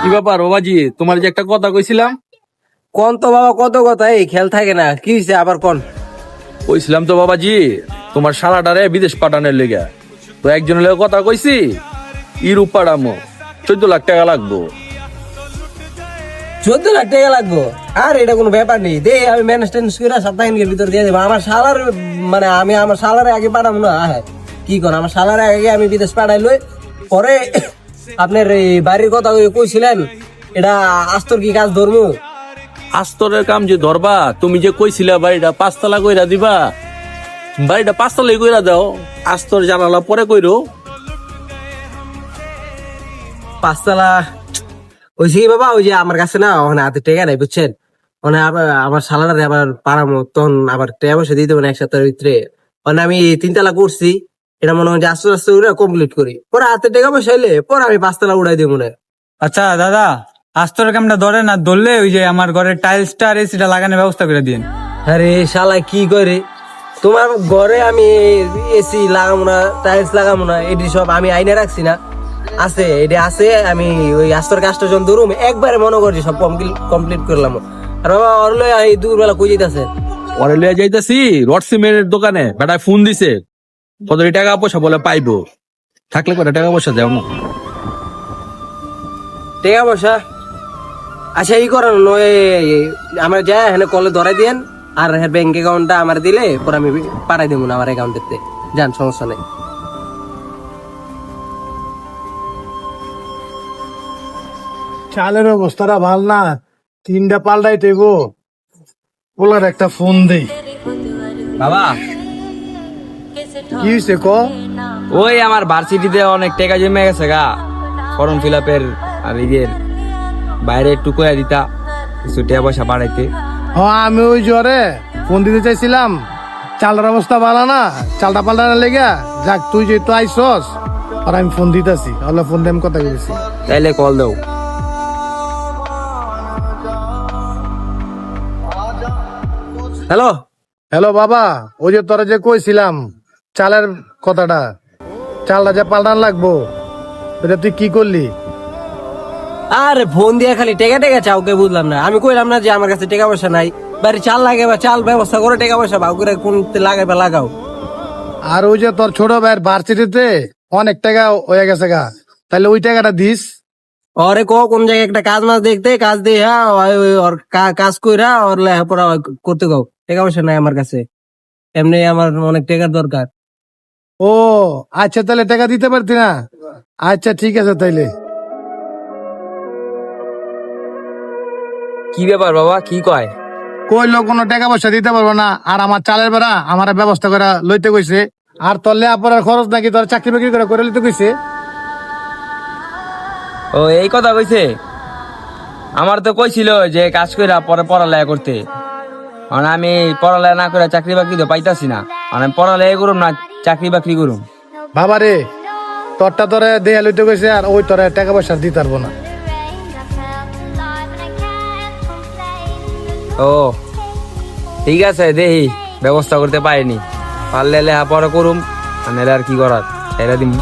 কি ব্যাপার বাবাজি, তোমার যে একটা কথা কইছিলাম? কোন তো বাবা, কত কথা, এই খেয়াল থাকে না, কি হয়েছে আবার কোন? কইছিলাম তো বাবাজি, তোমার শালাটারে বিদেশ পাঠানোর লেগে। তো একজনের লেগে কথা কইছি, ইউরোপ পাঠামো, 14 লাখ টাকা লাগবো। 14 লাখ টাকা লাগবো? আর এটা কোনো ব্যাপার নেই, দে আমি ম্যানেজ টেনেজ করে সপ্তাহের ভিতর দিয়ে দেবো। আমার শালার মানে আমি আমার শালারে আগে পাঠাবো না। হ্যাঁ, কি কর, আমার শালারে আগে আমি বিদেশ পাঠাইলো, পরে আপনার এই বাড়ির কথা কইছিলেন, এটা আস্তর কি কাজ ধরবো? আস্তরের কাম যে ধরবা, তুমি যে কইছিলা বাড়িটা 5 তলা কইরা দিবা, বাড়িটা 5 তলাই কইরা দাও, আস্তর জানালা পরে কইরো। 5 তলা ওইসে কি বাবা, ওই যে আমার কাছে না ওখানে হাতে টেকা নাই, বুঝছেন? মানে আমার শালারে আবার পারামো, তখন আবার টাকা পয়সা দিতে হবে না এক সপ্তাহের ভিতরে। মানে আমি 3 তলা করছি, এটা মনে হয় যে আস্তে আস্তে করে কমপ্লিট করি, পরে হাতে টাকা পয়সা এলে পরে আমি 5 তলা উড়াই দিব মনে হয়। আচ্ছা দাদা, আস্তরের কামটা ধরে না, ধরলে ওই যে আমার ঘরের টাইলসটা আর এসিটা লাগানোর ব্যবস্থা করে দিন। আরে শালা কি করে, তোমার ঘরে আমি এসি লাগাবো না, টাইলস লাগাবো না, এটি সব আমি আইনে রাখছি না, আছে এটা আছে। আমি ওই আস্তর কাজটা যখন ধরুম একবারে মনে করছি সব কমপ্লিট করলাম। আর বাবা অরলে এই দুপুরবেলা কই যাইতাছে? পরে লইয়া যাইতাছি রড সিমেন্টের দোকানে, বেটায় ফোন দিছে, কত টাকা পয়সা বলে পাইবো, থাকলে কত টাকা পয়সা দেও না। টাকা পয়সা আচ্ছা ই করেন, আমার যায় এখানে কলে ধরাই দিয়েন, আর ব্যাংক অ্যাকাউন্টটা আমার দিলে পরে আমি পাঠাই দেবো না আমার অ্যাকাউন্টেতে, যান, সমস্যা নেই। চালের অবস্থাটা ভাল না, 3টা পাল্টাই দেব। ওলার একটা ফোন দেই। বাবা, কি হয়েছে ক? ওই আমার ভার্সিটিতে অনেক টাকা জমে গেছে গা, ফর্ম ফিল আপের আর ঈদের বাইরে একটু করে দিতা, কিছু টাকা পয়সা বাড়াইতে। হ্যাঁ, আমি ওই জ্বরে ফোন দিতে চাইছিলাম, চালের অবস্থা ভালো না, চালটা পাল্টানোর লেগে। যাক, তুই যেহেতু আইসস আর আমি ফোন দিতেছি, তাহলে ফোন দিয়ে আমি কথা বলেছি। তাইলে কল দাও। হ্যালো হ্যালো বাবা, ওই যে তোরা যে কইছিলাম চালের কথাটা, চালটা যে পাল্টান লাগবো, এটা তুই কি করলি? আরে ফোন দিয়ে খালি টেকা টেকা চাও, কে বুঝলাম না। আমি কইলাম না যে আমার কাছে টাকা পয়সা নাই, বাড়ি চাল লাগে বা চাল ব্যবস্থা করে টাকা পয়সা ভাগ করে কোন লাগাইবা লাগাও। আর ওই যে তোর ছোট ভাইয়ের ভার্সিটিতে অনেক টাকা হয়ে গেছে গা, তাহলে ওই টাকাটা দিস। ওরে কোন জায়গায় একটা কাজ মাছ দেখতে, কাজ দিয়ে ওর কাজ কইরা ওর লেখাপড়া করতে গাও, টাকা পয়সা নাই আমার কাছে, এমনি আমার অনেক টাকার দরকার। ও আচ্ছা, তাহলে টাকা দিতে পারতি না? আচ্ছা ঠিক আছে তাইলে। কি ব্যাপার বাবা, কি কয়? কইলো কোনো টাকা পয়সা দিতে পারবো না, আর আমার চালের বেড়া আমার ব্যবস্থা করে লইতে কইছে, আর তোর লেখাপড়ার খরচ নাকি তোর চাকরি বাকরি করে লইতে কইছে। ও এই কথা কইছে? আমার তো কইছিল যে কাজ কইরা পরে পড়ালেখা করতে, মানে আমি পড়ালেখা না করে চাকরি বাকরি তো পাইতাছি না, মানে পড়ালেখা করুম না চাকরি বাকরি করুম। বাবা রে, তোরটা তোরে দেয়া লইতে কইছে, আর ওই তোরে টাকা পয়সা দিতে পারবো না। ও ঠিক আছে, দেখি ব্যবস্থা করতে পারিনি, পারলে লেখাপড়া করুম, আর নাহলে আর কি করার, ছেড়ে দিম।